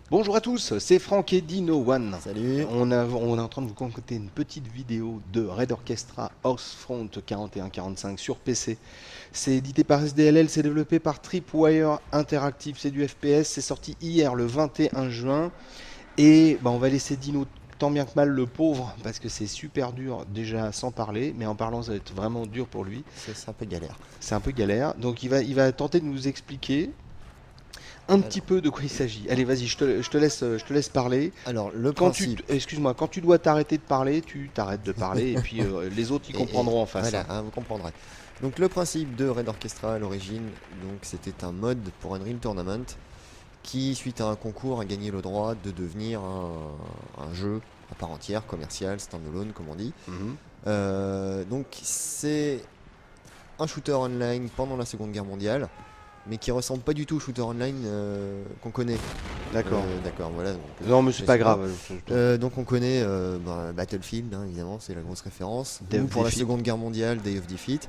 Bonjour à tous, c'est Franck et Dino One. Salut. On est en train de vous concocter une petite vidéo de Red Orchestra Housefront 4145 sur PC. C'est édité par SDLL, c'est développé par Tripwire Interactive, c'est du FPS, c'est sorti hier le 21 juin. Et on va laisser Dino tant bien que mal le pauvre, parce que c'est super dur déjà sans parler, mais en parlant ça va être vraiment dur pour lui. C'est un peu galère. C'est un peu galère, donc il va tenter de nous expliquer un petit peu de quoi il s'agit. Allez, vas-y, je te laisse parler. Alors, le Quand principe... excuse-moi, quand tu dois t'arrêter de parler, tu t'arrêtes de parler et puis les autres ils comprendront en face. Voilà, vous comprendrez. Donc, le principe de Red Orchestra à l'origine, donc c'était un mode pour Unreal Tournament qui, suite à un concours, a gagné le droit de devenir un jeu à part entière, commercial, standalone, comme on dit. Donc, c'est un shooter online pendant la Seconde Guerre mondiale, mais qui ressemble pas du tout au shooter online qu'on connaît. D'accord. D'accord, voilà. Donc, Non, mais c'est pas grave. donc on connaît Battlefield, hein, évidemment, c'est la grosse référence. Day Ou of pour la Defeat. Seconde Guerre mondiale, Day of Defeat.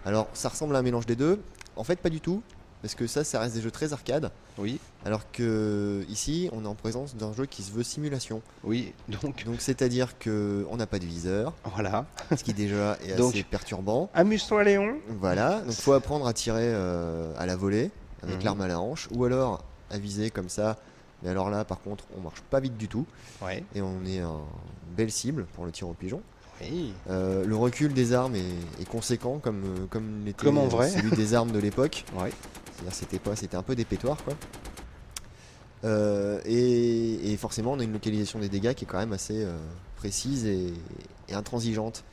Alors, ça ressemble à un mélange des deux. En fait, pas du tout, parce que ça reste des jeux très arcade. Oui, Alors que ici, on est en présence d'un jeu qui se veut simulation. oui. Donc Donc, c'est-à-dire que on n'a pas de viseur, voilà. ce qui déjà est Donc, assez perturbant. amuse-toi, Léon. Voilà, donc faut apprendre à tirer à la volée avec Mhm. l'arme à la hanche, ou alors à viser comme ça. Mais alors là, par contre, on marche pas vite du tout Ouais. et on est une belle cible pour le tir au pigeon. Oui. Le recul des armes est conséquent comme l'était Comme en vrai. celui des armes de l'époque. Ouais. C'est-à-dire c'était un peu des pétoires quoi. Et forcément, on a une localisation des dégâts qui est quand même assez précise et intransigeante.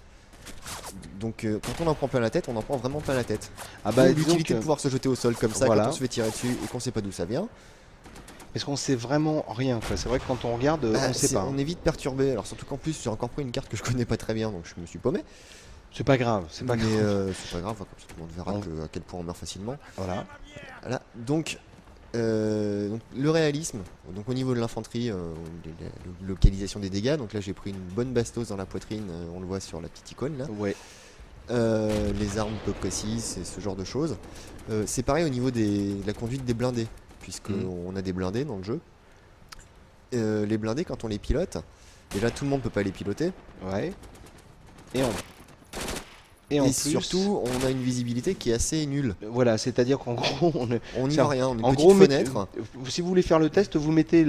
Donc quand on en prend plein la tête, on en prend vraiment plein la tête. Ah D'où disons l'utilité que- de pouvoir se jeter au sol comme ça Voilà. quand on se fait tirer dessus et qu'on sait pas d'où ça vient. parce qu'on sait vraiment rien, quoi. C'est vrai que quand on regarde, on sait pas. On est vite perturbé. Alors surtout qu'en plus j'ai encore pris une carte que je connais pas très bien, donc je me suis paumé. C'est pas grave, c'est pas Mais grave. c'est pas grave, comme ça tout le monde verra à quel point on meurt facilement. Voilà. Voilà. Donc le réalisme, donc au niveau de l'infanterie, la localisation des dégâts. Donc là j'ai pris une bonne bastos dans la poitrine, on le voit sur la petite icône là. Ouais. Les armes peu précises et ce genre de choses. C'est pareil au niveau de la conduite des blindés, puisqu'on a des blindés dans le jeu. Les blindés, quand on les pilote, déjà tout le monde peut pas les piloter. Ouais. Et en Et plus, surtout, on a une visibilité qui est assez nulle. voilà, c'est-à-dire qu'en gros, On n'y Ça, voit rien, on a une en petite gros, fenêtre. si vous voulez faire le test, vous mettez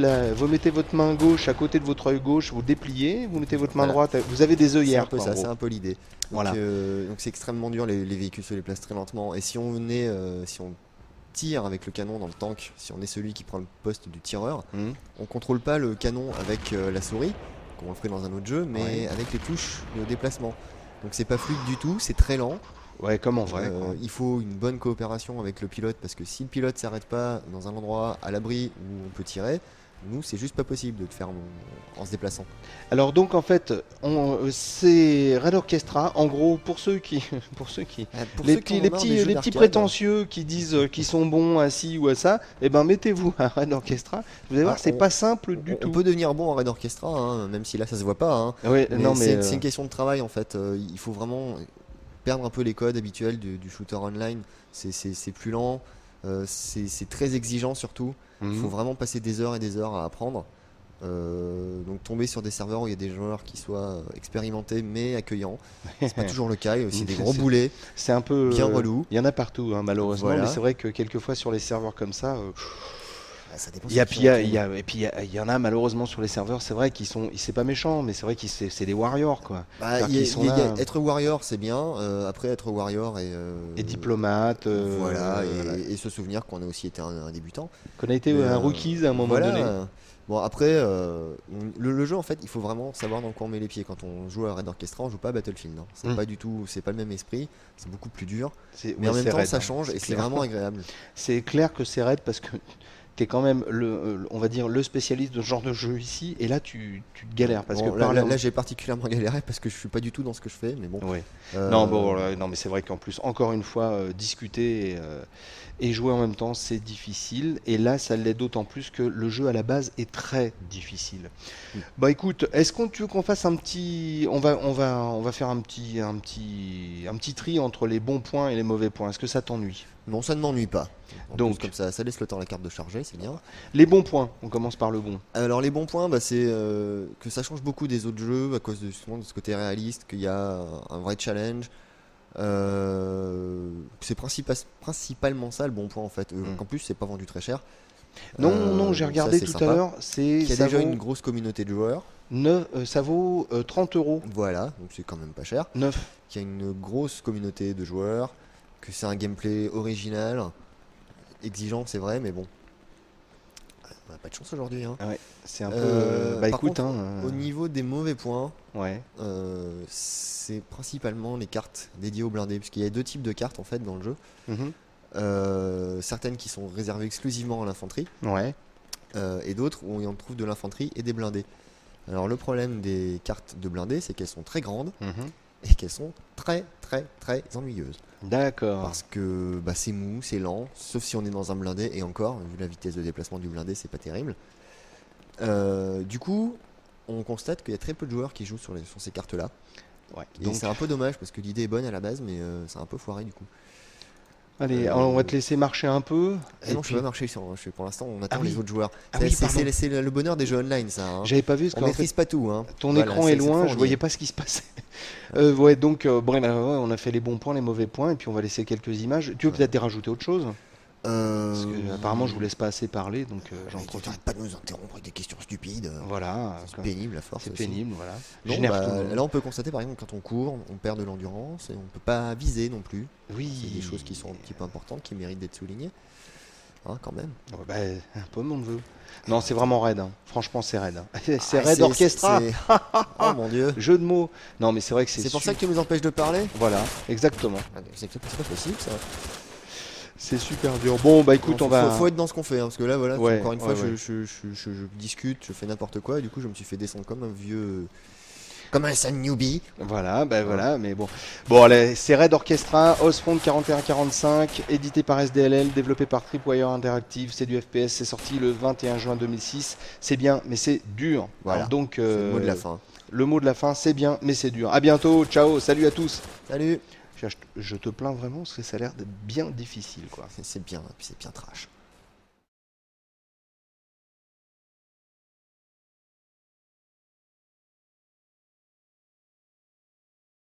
votre main gauche à côté de votre œil gauche, vous dépliez, vous mettez votre main Voilà. droite, vous avez des C'est un œillères. peu quoi, en ça, gros. c'est un peu l'idée. Voilà. Donc c'est extrêmement dur, les véhicules se déplacent très lentement. Et si on tire avec le canon dans le tank, si on est celui qui prend le poste du tireur, Mhm. on contrôle pas le canon avec la souris, comme on le ferait dans un autre jeu, mais Ouais. avec les touches de déplacement. Donc c'est pas fluide du tout, c'est très lent. Ouais, comme en vrai. quoi. Il faut une bonne coopération avec le pilote, parce que si le pilote s'arrête pas dans un endroit à l'abri où on peut tirer, nous c'est juste pas possible de le faire en se déplaçant. Alors donc en fait, c'est Red Orchestra. En gros, pour ceux qui, Pour les ceux qui petits, en les ont marre petits, des jeux les petits d'arcade, prétentieux qui disent qu'ils sont bons à ci ou à ça, eh ben mettez-vous à Red Orchestra. Vous allez voir, c'est pas simple du on tout. peut devenir bon en Red Orchestra, hein, même si là ça se voit pas. Hein. Ouais, Mais non mais c'est une question de travail en fait. Il faut vraiment perdre un peu les codes habituels du shooter online. C'est plus lent, c'est très exigeant surtout. Il faut vraiment passer des heures et des heures à apprendre. Donc tomber sur des serveurs où il y a des joueurs qui soient expérimentés mais accueillants, c'est pas toujours le cas. Il y a aussi des gros boulets. c'est un peu bien relou. Il y en a partout, hein, malheureusement. Voilà. Mais c'est vrai que quelquefois sur les serveurs comme ça, Ça dépend il y a, si puis il y a- tu il y a- et puis il y en a malheureusement sur les serveurs. C'est vrai qu'ils sont, c'est pas méchant, mais c'est vrai qu'ils c'est des warriors quoi. Bah, C'est-à-dire qu'ils sont là, être warrior c'est bien, après être warrior et diplomates. voilà, voilà. et se souvenir qu'on a aussi été un débutant. Qu'on a été Mais, un rookies à un moment voilà. donné. Bon après, le jeu en fait, il faut vraiment savoir dans quoi on met les pieds. Quand on joue à Red Orchestra, on joue pas à Battlefield. Hein. C'est pas du tout, c'est pas le même esprit. C'est beaucoup plus dur. Mais Ouais, en même c'est temps, raide, ça hein, change et c'est clair. vraiment agréable. C'est clair que c'est raide parce que tu es quand même on va dire le spécialiste de ce genre de jeu ici, et là tu te galères parce Bon, que là, j'ai particulièrement galéré parce que je suis pas du tout dans ce que je fais, mais bon. Ouais. Non, bon, Euh, non, mais c'est vrai qu'en plus, encore une fois, discuter et jouer en même temps, c'est difficile. Et là, ça l'est d'autant plus que le jeu à la base est très difficile. oui. Bah écoute, est-ce qu'on tu veux qu'on fasse un petit, on va faire un petit tri entre les bons points et les mauvais points. Est-ce que ça t'ennuie? Non, ça ne m'ennuie pas. En plus, Donc, comme ça laisse le temps à la carte de charger, c'est bien. les bons points. On commence par le bon. Alors les bons points, bah, c'est que ça change beaucoup des autres jeux à cause justement de ce côté réaliste, qu'il y a un vrai challenge. C'est principalement ça le bon point en fait. Mm. Qu'en plus c'est pas vendu très cher. Non, non, j'ai Donc ça regardé c'est tout à sympa. l'heure. Qu'il y a Ça déjà vaut une grosse communauté de joueurs. ça vaut 30 euros. Voilà, donc c'est quand même pas cher. 9. Qu'il y a une grosse communauté de joueurs, que c'est un gameplay original, exigeant c'est vrai, mais bon, on a pas de chance aujourd'hui, hein. Ouais, c'est un peu. Bah Par écoute, contre, hein, au niveau des mauvais points, ouais. c'est principalement les cartes dédiées aux blindés, puisqu'il y a deux types de cartes en fait dans le jeu. Mhm. Certaines qui sont réservées exclusivement à l'infanterie, Ouais. et d'autres où on trouve de l'infanterie et des blindés. Alors le problème des cartes de blindés, c'est qu'elles sont très grandes Mhm. et qu'elles sont très très très ennuyeuses. D'accord. Parce que bah, c'est mou, c'est lent, sauf si on est dans un blindé, et encore, vu la vitesse de déplacement du blindé, c'est pas terrible. Du coup, on constate qu'il y a très peu de joueurs qui jouent sur ces cartes-là. Ouais. Et Donc, c'est un peu dommage parce que l'idée est bonne à la base, mais c'est un peu foiré du coup. allez, Euh, on va te laisser marcher un peu. Et Et non, je puis, peux pas marcher sur. Pour l'instant, on attend Ah oui. les autres joueurs. Ah oui, pardon. C'est le bonheur des jeux online, ça, hein. J'avais pas vu parce On qu'en fait, maîtrise pas tout, hein. ton Voilà, écran est cette fois, loin, on je y voyais est. pas ce qui se passait. Ouais, donc, bon, là, ouais, on a fait les bons points, les mauvais points, et puis on va laisser quelques images. Tu veux Ouais. peut-être y rajouter autre chose? Parce que Euh, apparemment, je vous laisse pas assez parler, donc j'en Tu profite. n'arrêtes pas de nous interrompre avec des questions stupides. Voilà, C'est pénible à force c'est aussi. pénible, voilà. Non, J'énerve tout le bah, monde. là on peut constater par exemple quand on court, on perd de l'endurance et on peut pas viser non plus. Oui. C'est des choses qui sont un petit peu importantes, qui méritent d'être soulignées. Hein, quand même. Ouais, bah, un peu mon neveu. Non, c'est vraiment raide, hein. Franchement, c'est raide, hein. C'est Ah, raide orchestra. Oh mon dieu. Jeu de mots. Non, mais c'est vrai que C'est pour ça que tu nous empêches de parler. Voilà, exactement. C'est pas possible ça. C'est super dur. Bon, bah écoute, Non, on va. faut être dans ce qu'on fait, hein, parce que là voilà, Ouais, encore une fois, ouais, ouais. je discute, je fais n'importe quoi, et du coup je me suis fait descendre comme un vieux. Comme un sad newbie. Voilà, bah voilà, mais bon. Bon, allez, c'est Red Orchestra, Osfront 4145, édité par SDLL, développé par Tripwire Interactive, c'est du FPS, c'est sorti le 21 juin 2006. C'est bien, mais c'est dur. Voilà. Alors donc, C'est le mot de la fin. le mot de la fin, c'est bien, mais c'est dur. À bientôt, ciao, salut à tous. Salut. Je te plains vraiment parce que ça a l'air d'être bien difficile, quoi. C'est bien, puis c'est bien trash.